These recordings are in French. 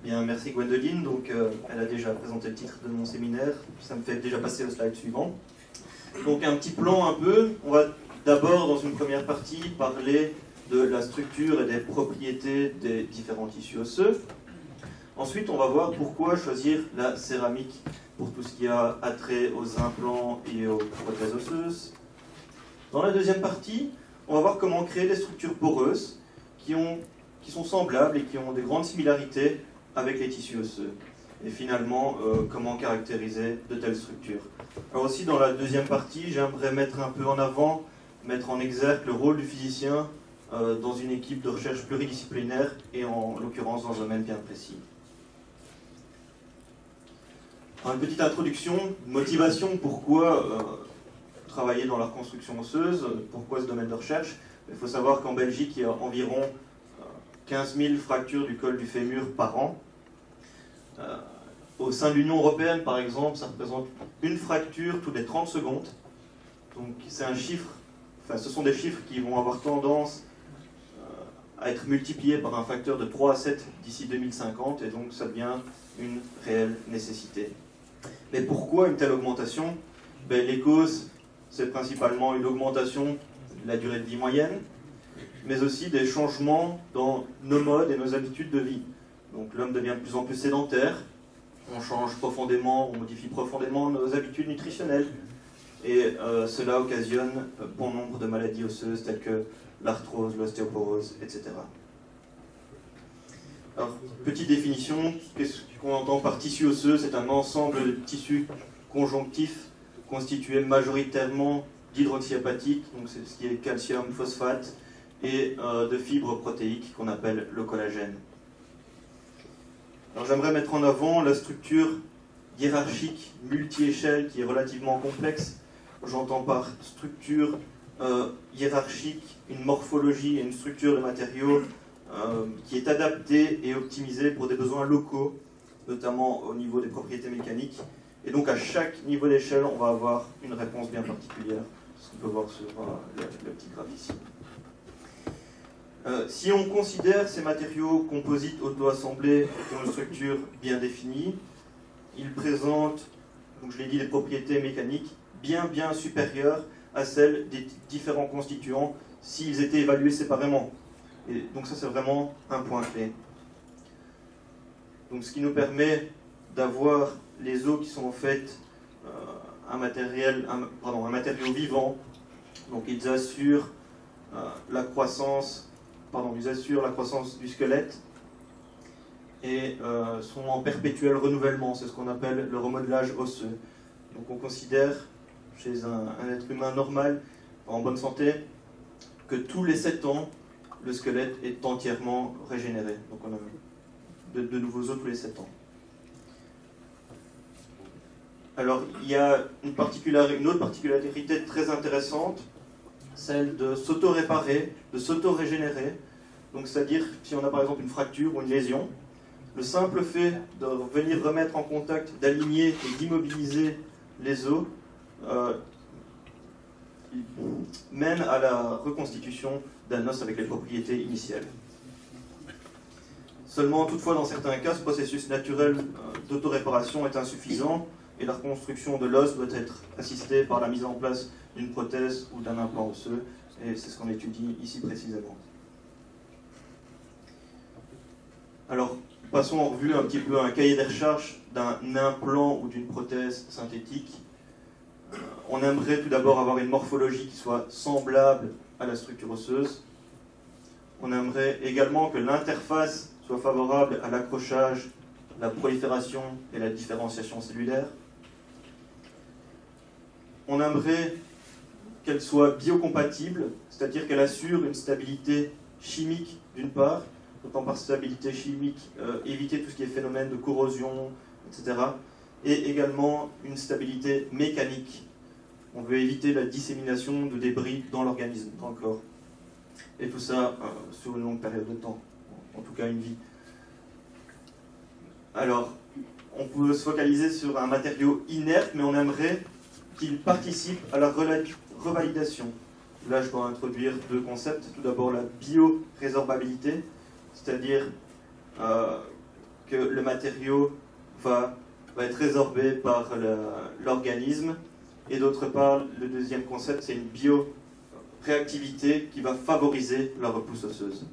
Bien, merci Gwendoline. Donc, elle a déjà présenté le titre de mon séminaire. Ça me fait déjà passer au slide suivant. Donc, un petit plan un peu. On va d'abord, dans une première partie, parler de la structure et des propriétés des différents tissus osseux. Ensuite, on va voir pourquoi choisir la céramique pour tout ce qui a attrait aux implants et aux prothèses osseuses. Dans la deuxième partie, on va voir comment créer des structures poreuses qui sont semblables et qui ont des grandes similarités avec les tissus osseux. Et finalement, comment caractériser de telles structures. Alors aussi, dans la deuxième partie, j'aimerais mettre un peu en avant, mettre en exergue le rôle du physicien dans une équipe de recherche pluridisciplinaire et en l'occurrence dans un domaine bien précis. Alors, une petite introduction, une motivation, pourquoi travailler dans la reconstruction osseuse, pourquoi ce domaine de recherche. Il faut savoir qu'en Belgique, il y a environ 15 000 fractures du col du fémur par an. Au sein de l'Union européenne, par exemple, ça représente une fracture toutes les 30 secondes. Donc c'est un chiffre, ce sont des chiffres qui vont avoir tendance à être multipliés par un facteur de 3 à 7 d'ici 2050, et donc ça devient une réelle nécessité. Mais pourquoi une telle augmentation? Les causes, c'est principalement une augmentation de la durée de vie moyenne, mais aussi des changements dans nos modes et nos habitudes de vie. Donc l'homme devient de plus en plus sédentaire, on change profondément, on modifie profondément nos habitudes nutritionnelles, et cela occasionne bon nombre de maladies osseuses telles que l'arthrose, l'ostéoporose, etc. Alors, petite définition, qu'est-ce qu'on entend par tissu osseux? C'est un ensemble de tissus conjonctifs constitués majoritairement d'hydroxyapatite, donc c'est ce qui est calcium, phosphate, et de fibres protéiques qu'on appelle le collagène. Alors j'aimerais mettre en avant la structure hiérarchique multi-échelle qui est relativement complexe. J'entends par structure hiérarchique une morphologie et une structure de matériaux qui est adaptée et optimisée pour des besoins locaux, notamment au niveau des propriétés mécaniques. Et donc à chaque niveau d'échelle, on va avoir une réponse bien particulière, ce qu'on peut voir sur le petit graphe ici. Si on considère ces matériaux composites auto-assemblés qui ont une structure bien définie, ils présentent, comme je l'ai dit, des propriétés mécaniques bien supérieures à celles des différents constituants s'ils étaient évalués séparément. Et donc ça, c'est vraiment un point clé. Donc ce qui nous permet d'avoir les os qui sont en fait un matériau vivant. Donc ils assurent la croissance du squelette et sont en perpétuel renouvellement. C'est ce qu'on appelle le remodelage osseux. Donc on considère chez un être humain normal, en bonne santé, que tous les 7 ans, le squelette est entièrement régénéré. Donc on a de nouveaux os tous les 7 ans. Alors il y a une autre particularité très intéressante, celle de s'auto-réparer, de s'auto-régénérer. Donc c'est-à-dire, si on a par exemple une fracture ou une lésion, le simple fait de venir remettre en contact, d'aligner et d'immobiliser les os mène à la reconstitution d'un os avec les propriétés initiales. Seulement, toutefois, dans certains cas, ce processus naturel d'autoréparation est insuffisant et la reconstruction de l'os doit être assistée par la mise en place d'une prothèse ou d'un implant osseux, et c'est ce qu'on étudie ici précisément. Alors, passons en revue un petit peu un cahier des recherches d'un implant ou d'une prothèse synthétique. On aimerait tout d'abord avoir une morphologie qui soit semblable à la structure osseuse. On aimerait également que l'interface soit favorable à l'accrochage, la prolifération et la différenciation cellulaire. On aimerait qu'elle soit biocompatible, c'est-à-dire qu'elle assure une stabilité chimique d'une part, autant par stabilité chimique, éviter tout ce qui est phénomène de corrosion, etc. Et également une stabilité mécanique. On veut éviter la dissémination de débris dans l'organisme, dans le corps. Et tout ça sur une longue période de temps, en tout cas une vie. Alors, on peut se focaliser sur un matériau inerte, mais on aimerait qu'il participe à la revalidation. Là, je dois introduire 2 concepts. Tout d'abord, la biorésorbabilité, c'est-à-dire que le matériau va être résorbé par l'organisme. Et d'autre part, le deuxième concept, c'est une bioréactivité qui va favoriser la repousse osseuse.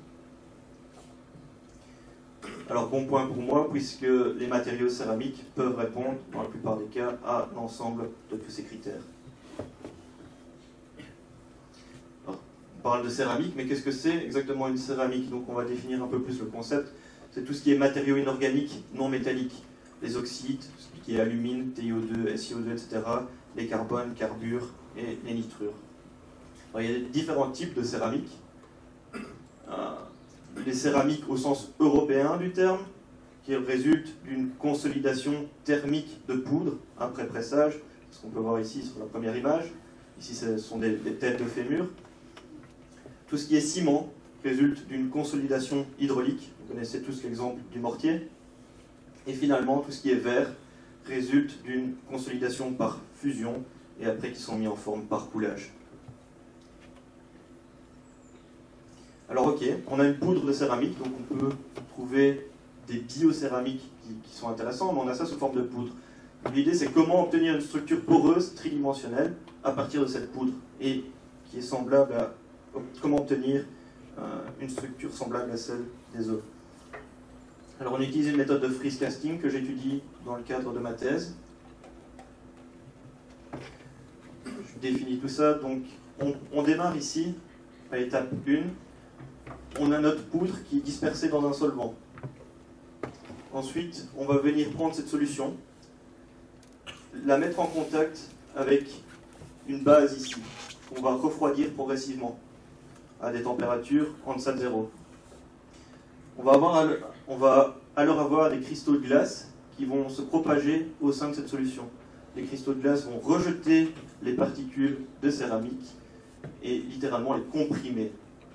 Alors bon point pour moi, puisque les matériaux céramiques peuvent répondre, dans la plupart des cas, à l'ensemble de tous ces critères. Alors, on parle de céramique, mais qu'est-ce que c'est exactement une céramique? Donc on va définir un peu plus le concept. C'est tout ce qui est matériaux inorganiques, non métalliques. Les oxydes, ce qui est alumine, TiO2, SiO2, etc. Les carbones, carbures et les nitrures. Alors, il y a différents types de céramiques. Les céramiques au sens européen du terme, qui résultent d'une consolidation thermique de poudre après pressage, ce qu'on peut voir ici sur la première image. Ici, ce sont des têtes de fémur. Tout ce qui est ciment résulte d'une consolidation hydraulique. Vous connaissez tous l'exemple du mortier. Et finalement, tout ce qui est verre résulte d'une consolidation par fusion et après qui sont mis en forme par coulage. Alors ok, on a une poudre de céramique, donc on peut trouver des biocéramiques qui sont intéressants, mais on a ça sous forme de poudre. L'idée c'est comment obtenir une structure poreuse tridimensionnelle à partir de cette poudre et qui est semblable à comment obtenir une structure semblable à celle des os. Alors on utilise une méthode de freeze casting que j'étudie dans le cadre de ma thèse. Je définis tout ça, donc on démarre ici à l'étape 1. On a notre poudre qui est dispersée dans un solvant. Ensuite, on va venir prendre cette solution, la mettre en contact avec une base ici, qu'on va refroidir progressivement à des températures en deçà de 0. On va alors avoir des cristaux de glace qui vont se propager au sein de cette solution. Les cristaux de glace vont rejeter les particules de céramique et littéralement les comprimer.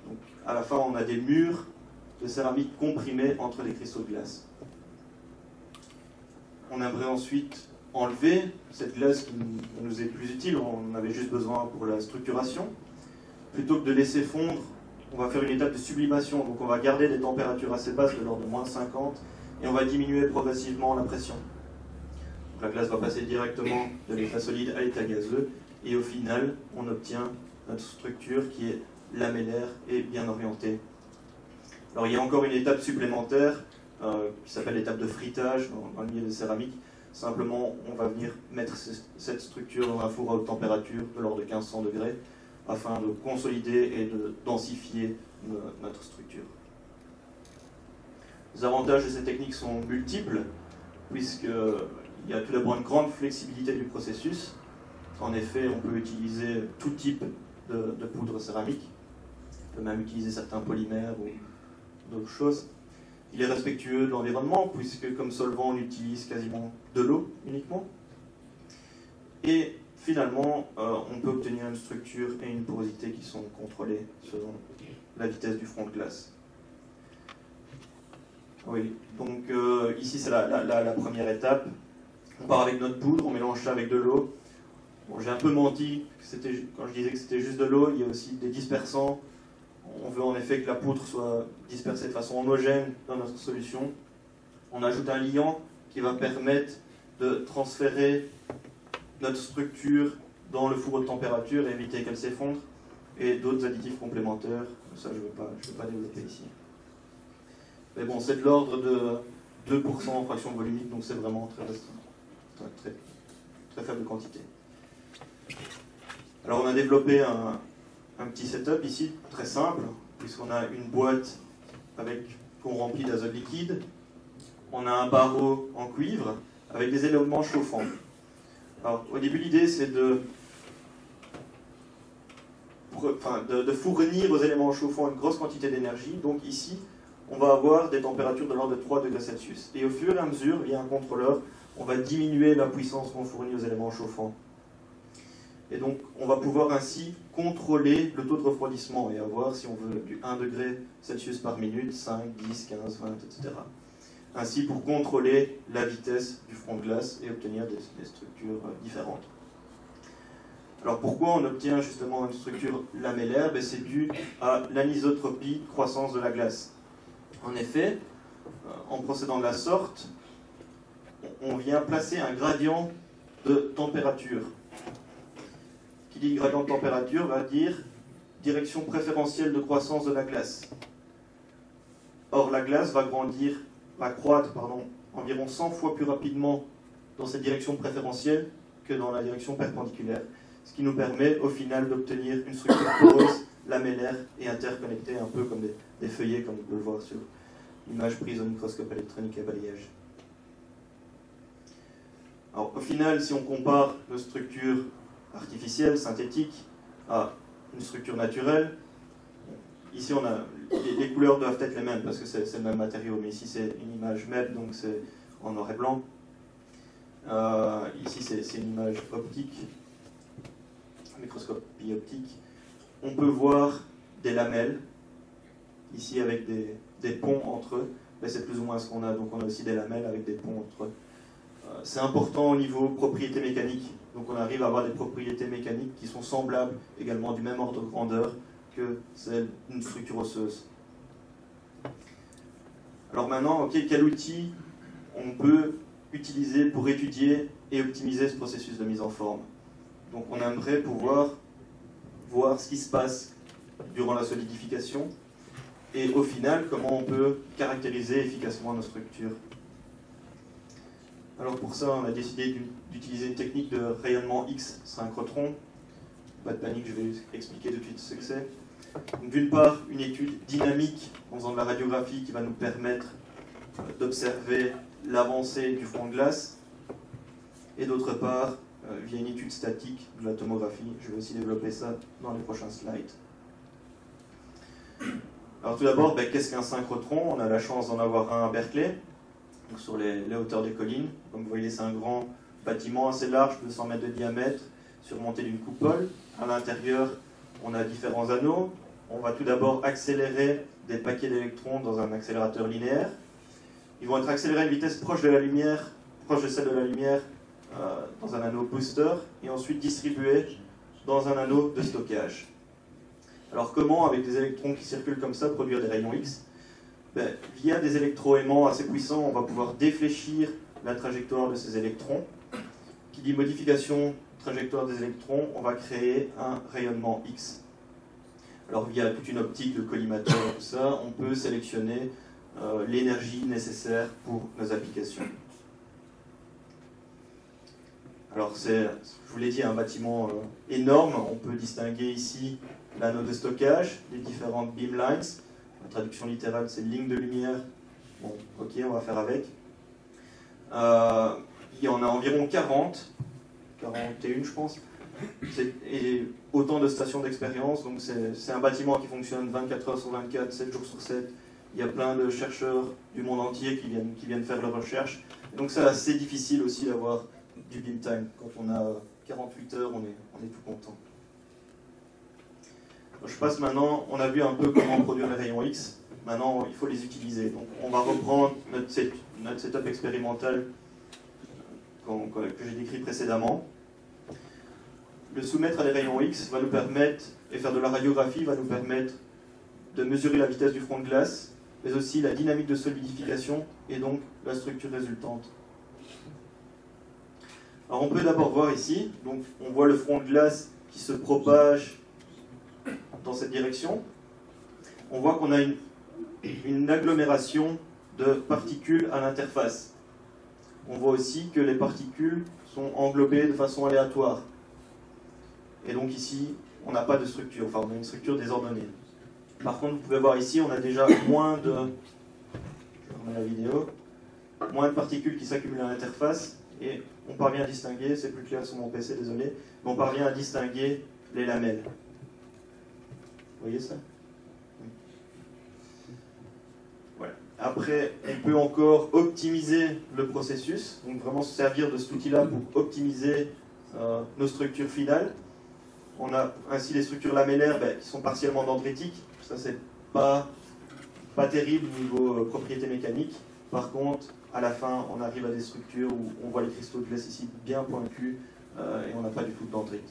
Donc, à la fin, on a des murs de céramique comprimés entre les cristaux de glace. On aimerait ensuite enlever cette glace qui nous est plus utile, on avait juste besoin pour la structuration. Plutôt que de laisser fondre, on va faire une étape de sublimation. Donc on va garder des températures assez basses de l'ordre de -50 et on va diminuer progressivement la pression. Donc la glace va passer directement de l'état solide à l'état gazeux et au final, on obtient notre structure qui est lamellaire et bien orientée. Alors il y a encore une étape supplémentaire qui s'appelle l'étape de fritage dans le milieu des céramiques. Simplement, on va venir mettre cette structure dans un four à haute température de l'ordre de 1500 degrés afin de consolider et de densifier notre structure. Les avantages de ces techniques sont multiples, puisqu'il y a tout d'abord une grande flexibilité du processus. En effet, on peut utiliser tout type de poudre céramique. On peut même utiliser certains polymères ou d'autres choses. Il est respectueux de l'environnement, puisque comme solvant, on utilise quasiment de l'eau uniquement. Et finalement, on peut obtenir une structure et une porosité qui sont contrôlées selon la vitesse du front de glace. Oui, donc ici c'est la première étape. On part avec notre poudre, on mélange ça avec de l'eau. Bon, j'ai un peu menti quand je disais que c'était juste de l'eau, il y a aussi des dispersants. On veut en effet que la poudre soit dispersée de façon homogène dans notre solution. On ajoute un liant qui va permettre de transférer notre structure dans le four haute température et éviter qu'elle s'effondre, et d'autres additifs complémentaires. Ça, je ne vais pas développer ici. Mais bon, c'est de l'ordre de 2% en fraction volumique, donc c'est vraiment très restreint, très faible quantité. Alors on a développé un petit setup ici, très simple, puisqu'on a une boîte qu'on remplit d'azote liquide, on a un barreau en cuivre avec des éléments chauffants. Alors au début l'idée c'est de fournir aux éléments chauffants une grosse quantité d'énergie, donc ici on va avoir des températures de l'ordre de 3 degrés Celsius. Et au fur et à mesure, via un contrôleur, on va diminuer la puissance qu'on fournit aux éléments chauffants. Et donc, on va pouvoir ainsi contrôler le taux de refroidissement et avoir, si on veut, du 1 degré Celsius par minute, 5, 10, 15, 20, etc. Ainsi, pour contrôler la vitesse du front de glace et obtenir des structures différentes. Alors, pourquoi on obtient justement une structure lamellaire? C'est dû à l'anisotropie de croissance de la glace. En effet, en procédant de la sorte, on vient placer un gradient de température. Qui dit gradient de température va dire direction préférentielle de croissance de la glace. Or, la glace va croître environ 100 fois plus rapidement dans cette direction préférentielle que dans la direction perpendiculaire, ce qui nous permet au final d'obtenir une structure poreuse, lamellaire et interconnectée, un peu comme des feuillets, comme on peut le voir sur l'image prise au microscope électronique à balayage. Alors, au final, si on compare nos structures artificielles, synthétiques, à une structure naturelle, ici les couleurs doivent être les mêmes parce que c'est le même matériau, mais ici c'est une image MEP, donc c'est en noir et blanc. Ici c'est une image optique, microscopie optique. On peut voir des lamelles, ici avec des ponts entre eux, mais c'est plus ou moins ce qu'on a, donc on a aussi des lamelles avec des ponts entre eux. C'est important au niveau propriétés mécaniques, donc on arrive à avoir des propriétés mécaniques qui sont semblables, également du même ordre de grandeur que celle d'une structure osseuse. Alors maintenant, quel outil on peut utiliser pour étudier et optimiser ce processus de mise en forme? Donc on aimerait pouvoir voir ce qui se passe durant la solidification et au final, comment on peut caractériser efficacement nos structures. Alors pour ça, on a décidé d'utiliser une technique de rayonnement X synchrotron. Pas de panique, je vais expliquer tout de suite ce que c'est. D'une part, une étude dynamique en faisant de la radiographie qui va nous permettre d'observer l'avancée du front de glace. Et d'autre part, via une étude statique de la tomographie. Je vais aussi développer ça dans les prochains slides. Alors tout d'abord, qu'est-ce qu'un synchrotron? On a la chance d'en avoir un à Berkeley, donc sur les hauteurs des collines. Comme vous voyez, c'est un grand bâtiment assez large, 200 mètres de diamètre, surmonté d'une coupole. À l'intérieur, on a différents anneaux. On va tout d'abord accélérer des paquets d'électrons dans un accélérateur linéaire. Ils vont être accélérés à une vitesse proche de la lumière, proche de celle de la lumière, dans un anneau booster, et ensuite distribués dans un anneau de stockage. Alors comment, avec des électrons qui circulent comme ça, produire des rayons X? Via des électroaimants assez puissants, on va pouvoir défléchir la trajectoire de ces électrons. Qui dit modification de trajectoire des électrons, on va créer un rayonnement X. Alors via toute une optique de collimateur et tout ça, on peut sélectionner l'énergie nécessaire pour nos applications. Alors c'est, je vous l'ai dit, un bâtiment énorme. On peut distinguer ici l'anneau de stockage, les différentes beamlines. La traduction littérale, c'est ligne de lumière. Bon, ok, on va faire avec. Il y en a environ 41 je pense, et autant de stations d'expérience. Donc c'est un bâtiment qui fonctionne 24 heures sur 24, 7 jours sur 7. Il y a plein de chercheurs du monde entier qui viennent faire leurs recherches. Et donc c'est assez difficile aussi d'avoir du beam time. Quand on a 48 heures, on est tout content. Je passe maintenant, on a vu un peu comment produire les rayons X. Maintenant, il faut les utiliser. Donc on va reprendre notre setup expérimental que j'ai décrit précédemment. Le soumettre à des rayons X va nous permettre, et faire de la radiographie va nous permettre de mesurer la vitesse du front de glace, mais aussi la dynamique de solidification et donc la structure résultante. Alors on peut d'abord voir ici, donc on voit le front de glace qui se propage dans cette direction. On voit qu'on a une agglomération de particules à l'interface. On voit aussi que les particules sont englobées de façon aléatoire. Et donc ici, on n'a pas de structure, enfin on a une structure désordonnée. Par contre, vous pouvez voir ici, on a déjà moins de... Je remets la vidéo. Moins de particules qui s'accumulent à l'interface, et on parvient à distinguer, c'est plus clair sur mon PC, désolé, mais on parvient à distinguer les lamelles. Vous voyez ça? Voilà. Après, on peut encore optimiser le processus, donc vraiment se servir de cet outil-là pour optimiser nos structures finales. On a ainsi les structures lamellaires qui sont partiellement dendritiques. Ça, c'est pas terrible niveau propriétés mécaniques. Par contre, à la fin, on arrive à des structures où on voit les cristaux de glace ici bien pointus et on n'a pas du tout de dendrite.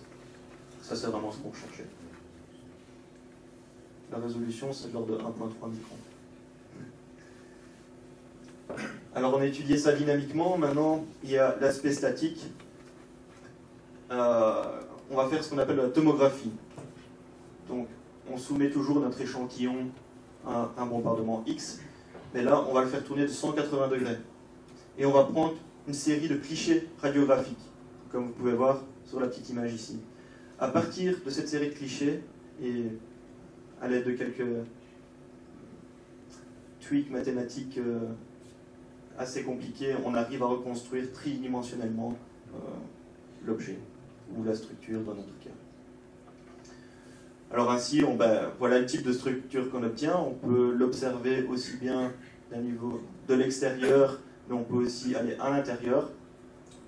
Ça, c'est vraiment ce qu'on recherchait. La résolution, c'est de l'ordre de 1.3 microns. Alors on a étudié ça dynamiquement, maintenant il y a l'aspect statique. On va faire ce qu'on appelle la tomographie. Donc on soumet toujours notre échantillon à un bombardement X, mais là on va le faire tourner de 180 degrés. Et on va prendre une série de clichés radiographiques, comme vous pouvez voir sur la petite image ici. À partir de cette série de clichés, et à l'aide de quelques tweaks mathématiques assez compliqués, on arrive à reconstruire tridimensionnellement l'objet, ou la structure dans notre cas. Alors ainsi, voilà le type de structure qu'on obtient. On peut l'observer aussi bien d'un niveau de l'extérieur, mais on peut aussi aller à l'intérieur.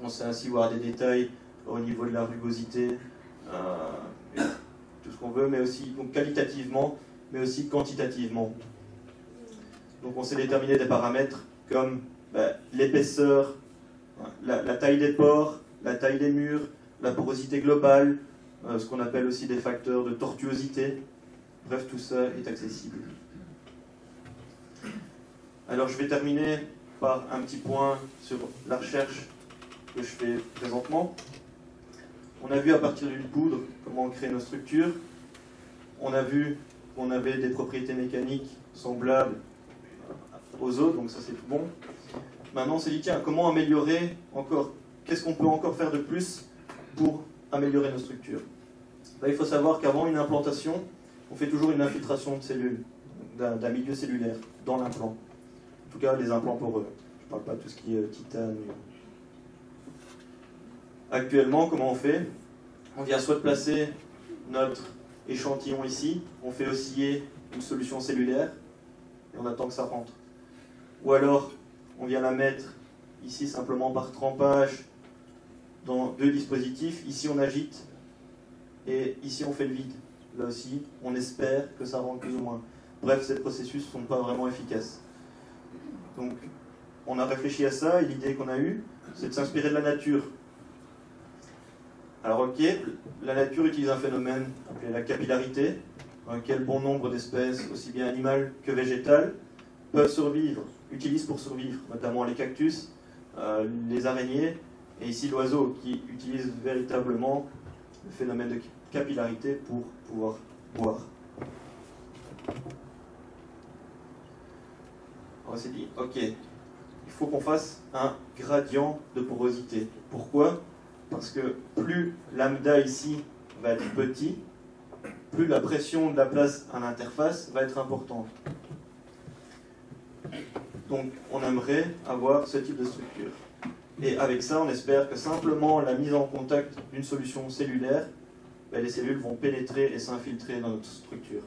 On sait ainsi voir des détails au niveau de la rugosité, tout ce qu'on veut, mais aussi donc, qualitativement, mais aussi quantitativement. Donc on sait déterminer des paramètres comme l'épaisseur, la taille des pores, la taille des murs, la porosité globale, ce qu'on appelle aussi des facteurs de tortuosité. Bref, tout ça est accessible. Alors je vais terminer par un petit point sur la recherche que je fais présentement. On a vu à partir d'une poudre comment créer nos structures. On a vu qu'on avait des propriétés mécaniques semblables aux autres, donc ça c'est tout bon. Maintenant on s'est dit, tiens, comment améliorer encore? Qu'est-ce qu'on peut encore faire de plus pour améliorer nos structures? Il faut savoir qu'avant une implantation, on fait toujours une infiltration de cellules, d'un milieu cellulaire, dans l'implant. En tout cas, les implants poreux. Je ne parle pas de tout ce qui est titane. Actuellement, comment on fait? On vient soit de placer notre échantillon ici, on fait osciller une solution cellulaire, et on attend que ça rentre. Ou alors, on vient la mettre ici simplement par trempage dans deux dispositifs. Ici, on agite, et ici, on fait le vide. Là aussi, on espère que ça rentre plus ou moins. Bref, ces processus ne sont pas vraiment efficaces. Donc, on a réfléchi à ça, et l'idée qu'on a eue, c'est de s'inspirer de la nature. Alors, ok, la nature utilise un phénomène appelé la capillarité, dans lequel bon nombre d'espèces, aussi bien animales que végétales, peuvent survivre, utilisent pour survivre, notamment les cactus, les araignées, et ici l'oiseau, qui utilise véritablement le phénomène de capillarité pour pouvoir boire. On s'est dit, ok, il faut qu'on fasse un gradient de porosité. Pourquoi? Parce que plus lambda ici va être petit, plus la pression de la place à l'interface va être importante. Donc on aimerait avoir ce type de structure. Et avec ça, on espère que simplement la mise en contact d'une solution cellulaire, les cellules vont pénétrer et s'infiltrer dans notre structure.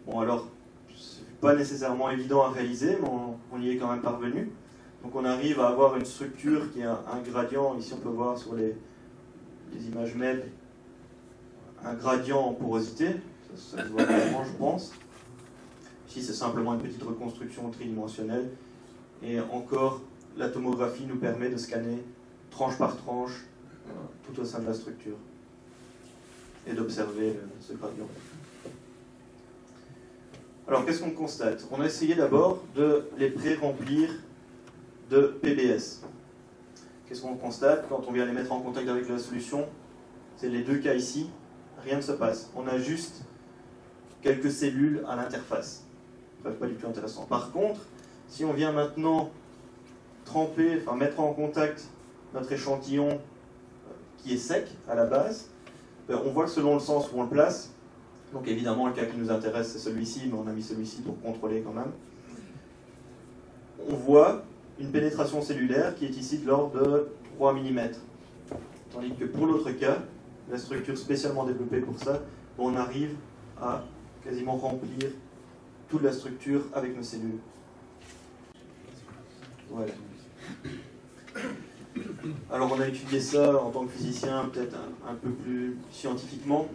Bon alors, c'est pas nécessairement évident à réaliser, mais on y est quand même parvenu. Donc on arrive à avoir une structure qui a un gradient, ici on peut voir sur les images MED, un gradient en porosité, ça se voit clairement je pense. Ici c'est simplement une petite reconstruction tridimensionnelle, et encore la tomographie nous permet de scanner tranche par tranche tout au sein de la structure et d'observer ce gradient. Alors qu'est-ce qu'on constate? On a essayé d'abord de les pré-remplir de PBS. Qu'est-ce qu'on constate quand on vient les mettre en contact avec la solution? C'est les deux cas ici, rien ne se passe. On a juste quelques cellules à l'interface. Bref, pas du tout intéressant. Par contre, si on vient maintenant tremper, enfin mettre en contact notre échantillon qui est sec à la base, on voit que selon le sens où on le place, donc évidemment le cas qui nous intéresse c'est celui-ci, mais on a mis celui-ci pour contrôler quand même, on voit une pénétration cellulaire qui est ici de l'ordre de 3 mm. Tandis que pour l'autre cas, la structure spécialement développée pour ça, on arrive à quasiment remplir toute la structure avec nos cellules. Voilà. Alors on a étudié ça en tant que physicien, peut-être un peu plus scientifiquement.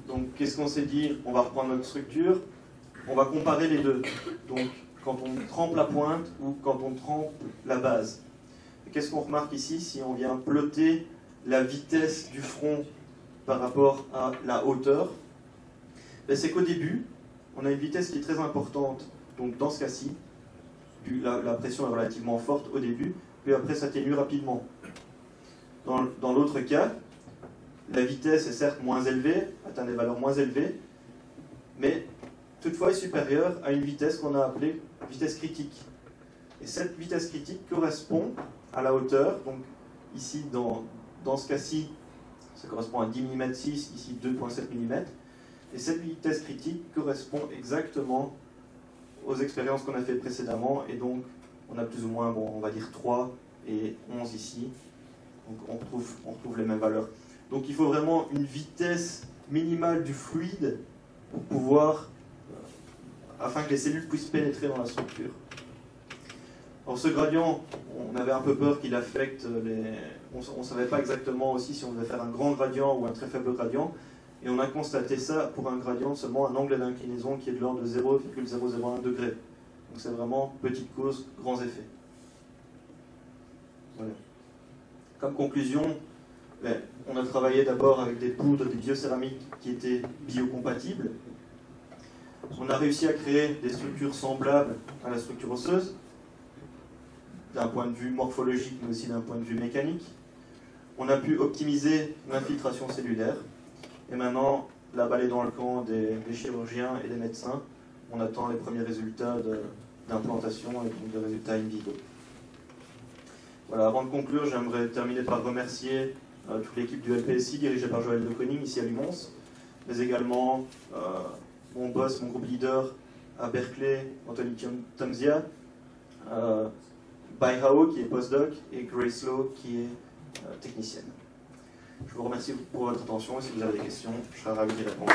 Donc qu'est-ce qu'on s'est dit? On va reprendre notre structure, on va comparer les deux. Donc quand on trempe la pointe ou quand on trempe la base. Qu'est-ce qu'on remarque ici si on vient plotter la vitesse du front par rapport à la hauteur? C'est qu'au début, on a une vitesse qui est très importante Donc dans ce cas-ci, la pression est relativement forte au début, puis après s'atténue rapidement. Dans l'autre cas, la vitesse est certes moins élevée, atteint des valeurs moins élevées, mais toutefois est supérieure à une vitesse qu'on a appelée vitesse critique. Et cette vitesse critique correspond à la hauteur, donc ici dans ce cas-ci, ça correspond à 10 mm 6, ici 2,7 mm, et cette vitesse critique correspond exactement aux expériences qu'on a faites précédemment, et donc on a plus ou moins, bon, on va dire 3 et 11 ici, donc on retrouve les mêmes valeurs. Donc il faut vraiment une vitesse minimale du fluide pour pouvoir, afin que les cellules puissent pénétrer dans la structure. Alors ce gradient, on avait un peu peur qu'il affecte les... On ne savait pas exactement aussi si on devait faire un grand gradient ou un très faible gradient, et on a constaté ça pour un gradient seulement un angle d'inclinaison qui est de l'ordre de 0,001 degré. Donc c'est vraiment petite cause, grands effets. Voilà. Comme conclusion, on a travaillé d'abord avec des poudres, des biocéramiques qui étaient biocompatibles. On a réussi à créer des structures semblables à la structure osseuse, d'un point de vue morphologique, mais aussi d'un point de vue mécanique. On a pu optimiser l'infiltration cellulaire. Et maintenant, la balle est dans le camp des chirurgiens et des médecins. On attend les premiers résultats d'implantation et donc des résultats in vivo. Voilà, avant de conclure, j'aimerais terminer par remercier toute l'équipe du LPSI dirigée par Joël de Koning ici à Lumons, mais également mon boss, mon groupe leader à Berkeley, Anthony Tomzia, Bai Hao qui est postdoc et Grace Lowe qui est technicienne. Je vous remercie pour votre attention et si vous avez des questions, je serai ravi d'y répondre.